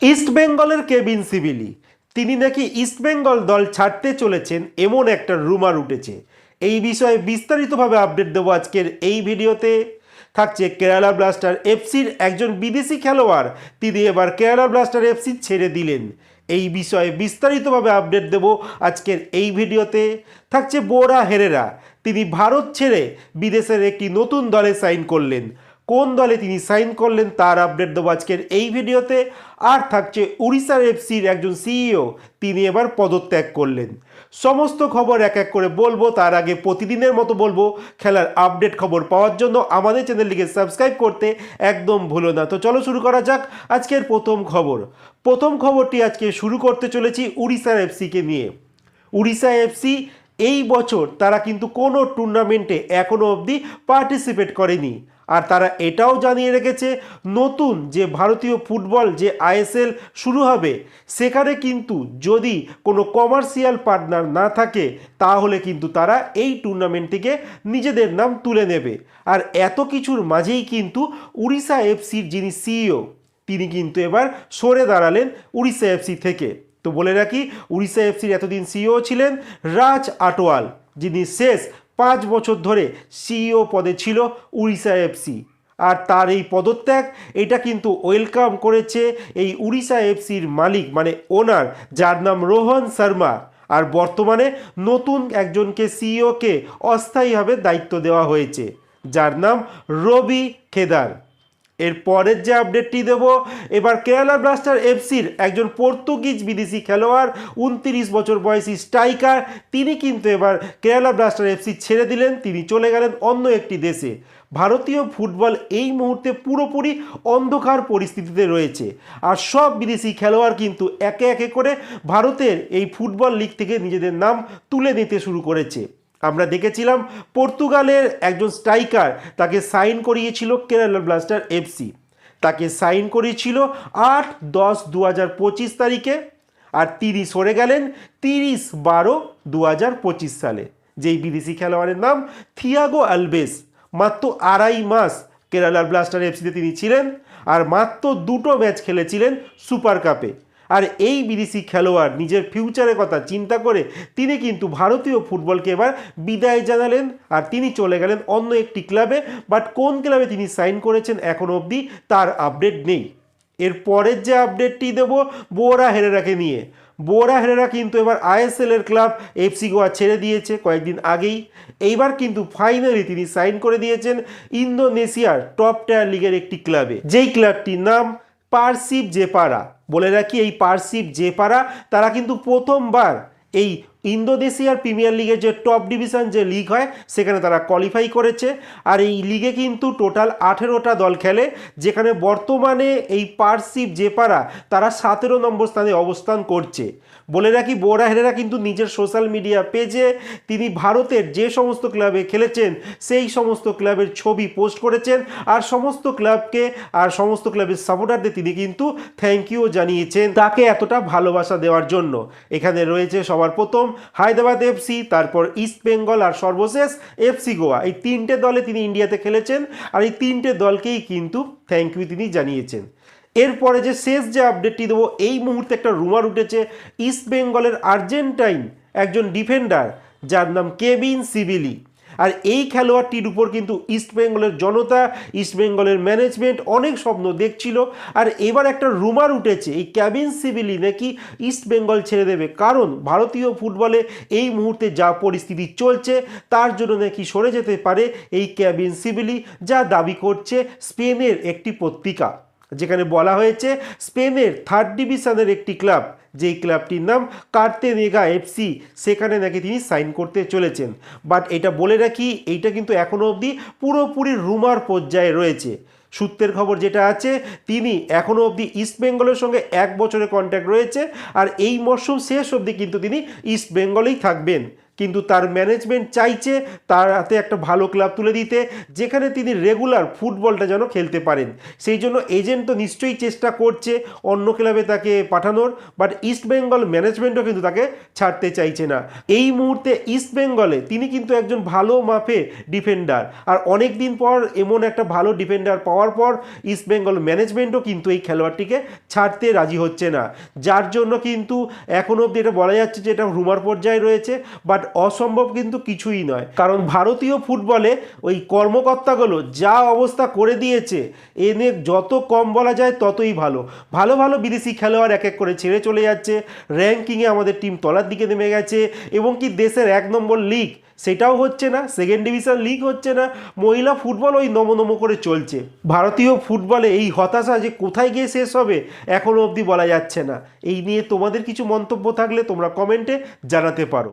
East বেঙ্গলের cabin সিবিলি তিনি নাকি ইস্ট বেঙ্গল দল ছাড়তে চলেছেন এমন একটা রুমার উঠেছে। এই বিষয়ে বিস্তারিতভাবে আপডেট দেবো আজকের এই ভিডিওতে। থাকছে কেরালা ব্লাস্টার এফসির একজন বিদেশি খেলোয়াড়, তিনি এবার কেরালা ব্লাস্টার এফসি ছেড়ে দিলেন। এই বিষয়ে বিস্তারিতভাবে আপডেট দেব আজকের এই ভিডিওতে। থাকছে বোরা হেরেরা, তিনি ভারত ছেড়ে বিদেশের একটি নতুন দলে সাইন করলেন। কোন দলে তিনি সাইন করলেন তার আপডেট দেবো আজকের এই ভিডিওতে। আর থাকছে উড়িষ্যার এফসির একজন সিইও, তিনি এবার পদত্যাগ করলেন। সমস্ত খবর এক এক করে বলবো, তার আগে প্রতিদিনের মতো বলবো খেলার আপডেট খবর পাওয়ার জন্য আমাদের চ্যানেলটিকে সাবস্ক্রাইব করতে একদম ভুলো না। তো চলো শুরু করা যাক আজকের প্রথম খবর। প্রথম খবরটি আজকে শুরু করতে চলেছি উড়িষ্যার এফসিকে নিয়ে। উড়িষ্যা এফসি এই বছর তারা কিন্তু কোনো টুর্নামেন্টে এখনও অবধি পার্টিসিপেট করেনি। আর তারা এটাও জানিয়ে রেখেছে নতুন যে ভারতীয় ফুটবল যে আইএসএল শুরু হবে, সেখানে কিন্তু যদি কোনো কমার্শিয়াল পার্টনার না থাকে তাহলে কিন্তু তারা এই টুর্নামেন্ট থেকে নিজেদের নাম তুলে নেবে। আর এত কিছুর মাঝেই কিন্তু উড়িষ্যা এফসির যিনি সিইও, তিনি কিন্তু এবার সরে দাঁড়ালেন উড়িষ্যা এফসি থেকে। তো বলে রাখি, উড়িষ্যা এফসির এতদিন সিইও ছিলেন রাজ আটোয়াল, যিনি শেষ 5 বছর ধরে সিইও পদে ছিল উড়িষ্যা এফসি। আর তার এই পদত্যাগ এটা কিন্তু ওয়েলকাম করেছে এই উড়িষ্যা এফসির মালিক মানে ওনার, যার নাম রোহন শর্মা। আর বর্তমানে নতুন একজনকে সিইওকে অস্থায়ীভাবে দায়িত্ব দেওয়া হয়েছে, যার নাম রবি কেদার। এর পরের যে আপডেটটি দেব, এবার কেরালা ব্লাস্টার এফসির একজন পর্তুগিজ বিদেশি খেলোয়াড় 29 বছর বয়সী স্ট্রাইকার, তিনি কিন্তু এবার কেরালা ব্লাস্টার এফসি ছেড়ে দিলেন। তিনি চলে গেলেন অন্য একটি দেশে। ভারতীয় ফুটবল এই মুহূর্তে পুরোপুরি অন্ধকার পরিস্থিতিতে রয়েছে। আর সব বিদেশি খেলোয়াড় কিন্তু একে একে করে ভারতের এই ফুটবল লিগ থেকে নিজেদের নাম তুলে নিতে শুরু করেছে। আমরা দেখেছিলাম পর্তুগালের একজন স্ট্রাইকার, তাকে সাইন করিয়েছিল কেরালা ব্লাস্টার এফসি। তাকে সাইন করিয়েছিল 8-10-2025 তারিখে। আর তিনি সরে গেলেন 30-12-2025 সালে। যেই বিদেশি খেলোয়াড়ের নাম থিয়াগো আলভেস। মাত্র 2.5 মাস কেরালা ব্লাস্টার এফসিতে তিনি ছিলেন আর মাত্র 2টো ম্যাচ খেলেছিলেন সুপার কাপে। আর এই বিদেশি খেলোয়াড় নিজের ফিউচারের কথা চিন্তা করে তিনি কিন্তু ভারতীয় ফুটবলকে এবার বিদায় জানালেন আর তিনি চলে গেলেন অন্য একটি ক্লাবে। বাট কোন ক্লাবে তিনি সাইন করেছেন এখনও অবধি তার আপডেট নেই। এর পরের যে আপডেটটি দেব বোরা হেরেরাকে নিয়ে। বোরা হেরেরা কিন্তু এবার আইএসএল এর ক্লাব এফসি গোয়া ছেড়ে দিয়েছে কয়েকদিন আগেই। এইবার কিন্তু ফাইনালি তিনি সাইন করে দিয়েছেন ইন্দোনেশিয়ার টপ টায়ার লিগের একটি ক্লাবে, যেই ক্লাবটির নাম পারসিব জেপারা। বলে রাখি, এই পারসিব জেপারা তারা কিন্তু প্রথমবার এই ইন্দোনেশিয়ার প্রিমিয়ার লিগের যে টপ ডিভিশন যে লিগ হয় সেখানে তারা কোয়ালিফাই করেছে। আর এই লিগে কিন্তু টোটাল 18টা দল খেলে, যেখানে বর্তমানে এই পারসিব জেপারা তারা 17 নম্বর স্থানে অবস্থান করছে। বলে রাখি, বোরা হেরেরা কিন্তু নিজের সোশ্যাল মিডিয়া পেজে তিনি ভারতের যে সমস্ত ক্লাবে খেলেছেন সেই সমস্ত ক্লাবের ছবি পোস্ট করেছেন। আর সমস্ত ক্লাবকে আর সমস্ত ক্লাবের সাপোর্টারদের তিনি কিন্তু থ্যাংক ইউ জানিয়েছেন তাকে এতটা ভালোবাসা দেওয়ার জন্য। এখানে রয়েছে সবার প্রথম হায়দ্রাবাদ এফসি, তারপর ইস্ট বেঙ্গল আর সর্বশেষ এফসি গোয়া। এই 3টে দলে তিনি ইন্ডিয়াতে খেলেছেন আর এই 3টে দলকেই কিন্তু থ্যাংক ইউ তিনি জানিয়েছেন। এরপরে যে শেষ যে আপডেটটি দেবো, এই মুহূর্তে একটা রুমার উঠেছে ইস্ট বেঙ্গলের আর্জেন্টাইন একজন ডিফেন্ডার, যার নাম কেভিন সিবিলি। আর এই খেলোয়াড়টির উপর কিন্তু ইস্ট বেঙ্গলের জনতা, ইস্ট বেঙ্গলের ম্যানেজমেন্ট অনেক স্বপ্ন দেখছিল। আর এবার একটা রুমার উঠেছে এই কেভিন সিবিলি নাকি ইস্ট বেঙ্গল ছেড়ে দেবে, কারণ ভারতীয় ফুটবলে এই মুহূর্তে যা পরিস্থিতি চলছে তার জন্য নাকি সরে যেতে পারে এই কেভিন সিবিলি, যা দাবি করছে স্পেনের একটি পত্রিকা। যেখানে বলা হয়েছে স্পেনের 3rd ডিভিশনের একটি ক্লাব, যেই ক্লাবটির নাম কার্তেনেগা এফসি, সেখানে নাকি তিনি সাইন করতে চলেছেন। বাট এটা বলে রাখি, এইটা কিন্তু এখনও অবধি পুরোপুরি রুমার পর্যায়ে রয়েছে। সূত্রের খবর যেটা আছে, তিনি এখনও অবধি ইস্ট বেঙ্গলের সঙ্গে 1 বছরের কন্ট্যাক্ট রয়েছে আর এই মরশুম শেষ অবধি কিন্তু তিনি ইস্ট বেঙ্গলেই থাকবেন। কিন্তু তার ম্যানেজমেন্ট চাইছে তার হাতে একটা ভালো ক্লাব তুলে দিতে, যেখানে তিনি রেগুলার ফুটবলটা যেন খেলতে পারেন। সেই জন্য এজেন্ট তো নিশ্চয়ই চেষ্টা করছে অন্য ক্লাবে তাকে পাঠানোর, বাট ইস্টবেঙ্গল ম্যানেজমেন্টও কিন্তু তাকে ছাড়তে চাইছে না। এই মুহূর্তে ইস্টবেঙ্গলে তিনি কিন্তু একজন ভালো মাপে ডিফেন্ডার, আর অনেক দিন পর এমন একটা ভালো ডিফেন্ডার পাওয়ার পর ইস্টবেঙ্গল ম্যানেজমেন্টও কিন্তু এই খেলোয়াড়টিকে ছাড়তে রাজি হচ্ছে না, যার জন্য কিন্তু এখনও অবধি এটা বলা যাচ্ছে যে এটা রুমার পর্যায়ে রয়েছে, বাট অসম্ভব কিন্তু কিছুই নয়। কারণ ভারতীয় ফুটবলে ওই কর্মকর্তাগুলো যা অবস্থা করে দিয়েছে, এ নিয়ে যত কম বলা যায় ততই ভালো। ভালো ভালো বিদেশি খেলোয়াড় এক এক করে ছেড়ে চলে যাচ্ছে, র্যাঙ্কিংয়ে আমাদের টিম তলার দিকে নেমে গেছে, এবং কি দেশের 1 নম্বর লিগ সেটাও হচ্ছে না, সেকেন্ড ডিভিশন লিগ হচ্ছে না, মহিলা ফুটবল ওই নমনম করে চলছে। ভারতীয় ফুটবলে এই হতাশা যে কোথায় গিয়ে শেষ হবে এখনও অবধি বলা যাচ্ছে না। এই নিয়ে তোমাদের কিছু মন্তব্য থাকলে তোমরা কমেন্টে জানাতে পারো।